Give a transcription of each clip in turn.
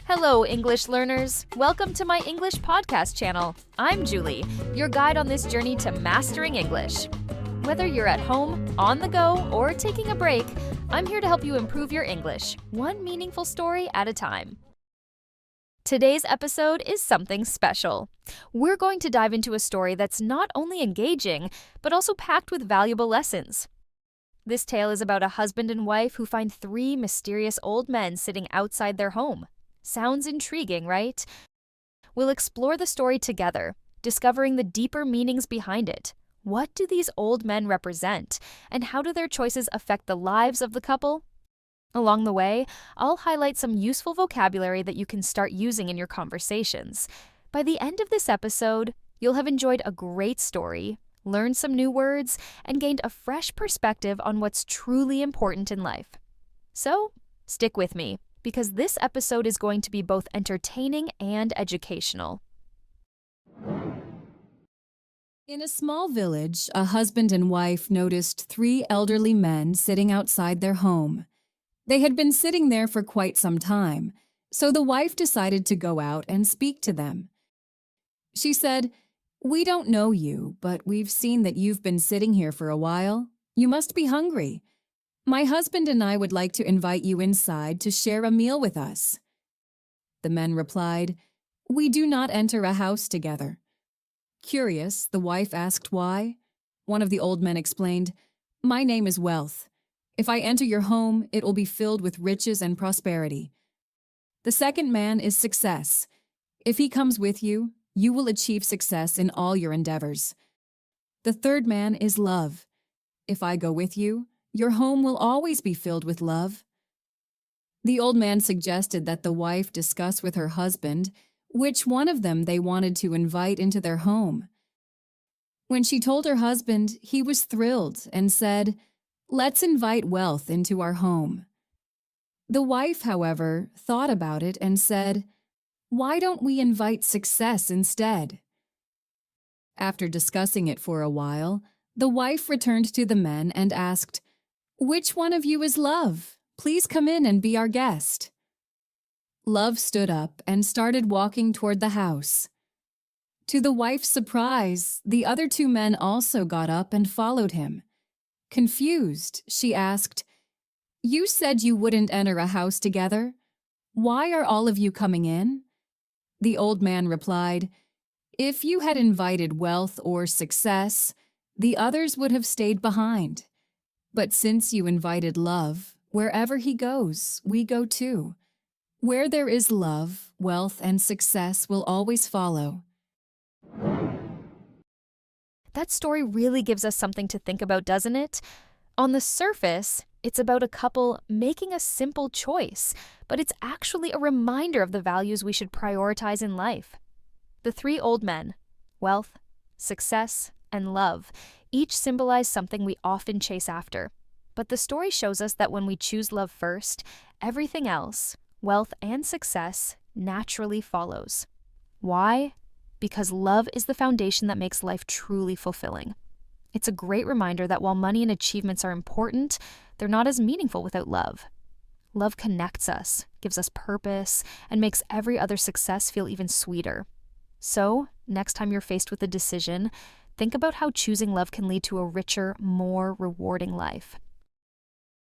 Hello, English learners. Welcome to my English podcast channel. I'm Julie, your guide on this journey to mastering English. Whether you're at home, on the go, or taking a break, I'm here to help you improve your English, one meaningful story at a time. Today's episode is something special. We're going to dive into a story that's not only engaging, but also packed with valuable lessons. This tale is about a husband and wife who find three mysterious old men sitting outside their home. Sounds intriguing, right? We'll explore the story together, discovering the deeper meanings behind it. What do these old men represent, and how do their choices affect the lives of the couple? Along the way, I'll highlight some useful vocabulary that you can start using in your conversations. By the end of this episode, you'll have enjoyed a great story, learned some new words, and gained a fresh perspective on what's truly important in life. So, stick with me, because this episode is going to be both entertaining and educational. In a small village, a husband and wife noticed three elderly men sitting outside their home. They had been sitting there for quite some time, so the wife decided to go out and speak to them. She said, "We don't know you, but we've seen that you've been sitting here for a while. You must be hungry. My husband and I would like to invite you inside to share a meal with us." The men replied, "We do not enter a house together." Curious, the wife asked why. One of the old men explained, "My name is Wealth. If I enter your home, it will be filled with riches and prosperity. The second man is Success. If he comes with you, you will achieve success in all your endeavors. The third man is Love. If I go with you, your home will always be filled with love." The old man suggested that the wife discuss with her husband which one of them they wanted to invite into their home. When she told her husband, he was thrilled and said, "Let's invite Wealth into our home." The wife, however, thought about it and said, "Why don't we invite Success instead?" After discussing it for a while, the wife returned to the men and asked, "Which one of you is Love? Please come in and be our guest." Love stood up and started walking toward the house. To the wife's surprise, the other two men also got up and followed him. Confused, she asked, "You said you wouldn't enter a house together. Why are all of you coming in?" The old man replied, "If you had invited Wealth or Success, the others would have stayed behind. But since you invited Love, wherever he goes, we go too. Where there is love, wealth, and success will always follow." That story really gives us something to think about, doesn't it? On the surface, it's about a couple making a simple choice, but it's actually a reminder of the values we should prioritize in life. The three old men, wealth, success, and love, each symbolize something we often chase after. But the story shows us that when we choose love first, everything else, wealth and success, naturally follows. Why? Because love is the foundation that makes life truly fulfilling. It's a great reminder that while money and achievements are important, they're not as meaningful without love. Love connects us, gives us purpose, and makes every other success feel even sweeter. So, next time you're faced with a decision, think about how choosing love can lead to a richer, more rewarding life.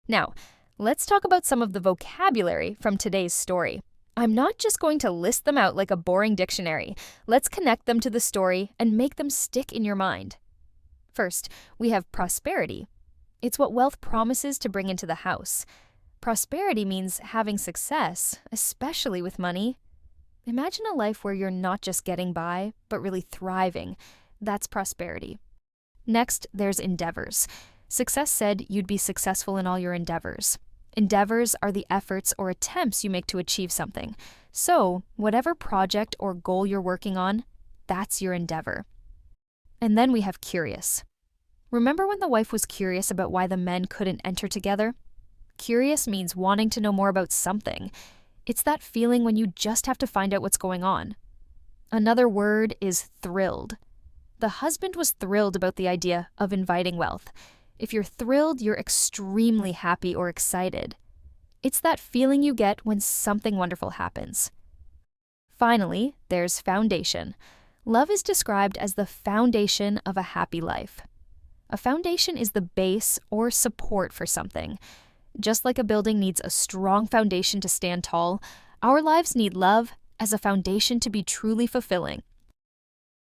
Now, let's talk about some of the vocabulary from today's story. I'm not just going to list them out like a boring dictionary. Let's connect them to the story and make them stick in your mind. First, we have prosperity. It's what wealth promises to bring into the house. Prosperity means having success, especially with money. Imagine a life where you're not just getting by, but really thriving. That's prosperity. Next, there's endeavors. Success said you'd be successful in all your endeavors. Endeavors are the efforts or attempts you make to achieve something. So, whatever project or goal you're working on, that's your endeavor. And then we have curious. Remember when the wife was curious about why the men couldn't enter together? Curious means wanting to know more about something. It's that feeling when you just have to find out what's going on. Another word is thrilled. The husband was thrilled about the idea of inviting Wealth. If you're thrilled, you're extremely happy or excited. It's that feeling you get when something wonderful happens. Finally, there's foundation. Love is described as the foundation of a happy life. A foundation is the base or support for something. Just like a building needs a strong foundation to stand tall, our lives need love as a foundation to be truly fulfilling.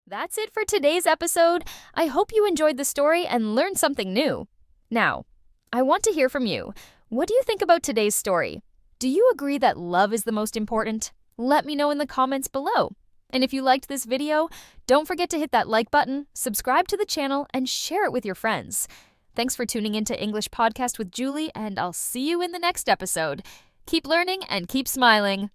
That's it for today's episode. I hope you enjoyed the story and learned something new. Now, I want to hear from you. What do you think about today's story? Do you agree that love is the most important? Let me know in the comments below. And if you liked this video, don't forget to hit that like button, subscribe to the channel, and share it with your friends. Thanks for tuning into English Podcast with Julie, and I'll see you in the next episode. Keep learning and keep smiling.